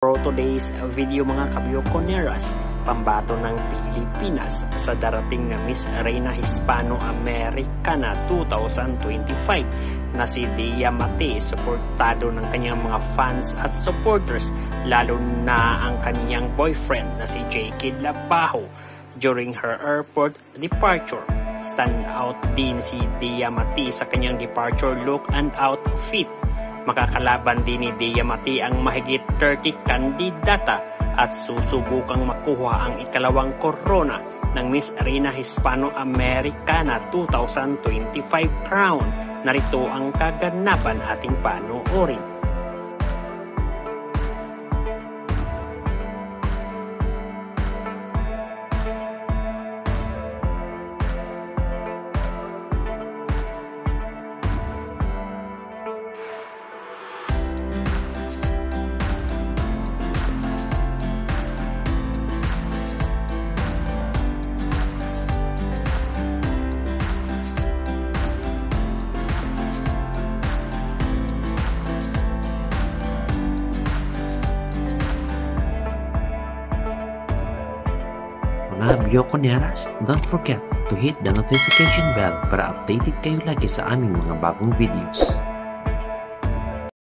For today's video mga kabyokoneras, pambato ng Pilipinas sa darating na Miss Reina Hispano-Americana 2025 na si Dia Mate, suportado ng kanyang mga fans at supporters, lalo na ang kanyang boyfriend na si J.K. Labajo during her airport departure. Stand out din si Dia Mate sa kanyang departure look and outfit. Makakalaban din ni Dia Mate ang mahigit 30 kandidata at susubukang makuha ang ikalawang korona ng Miss Reina Hispano-Americana 2025 crown. Narito ang kaganapan ating panoorin. Mga Byokoneras, don't forget to hit the notification bell para updated kayo lagi sa aming mga bagong videos.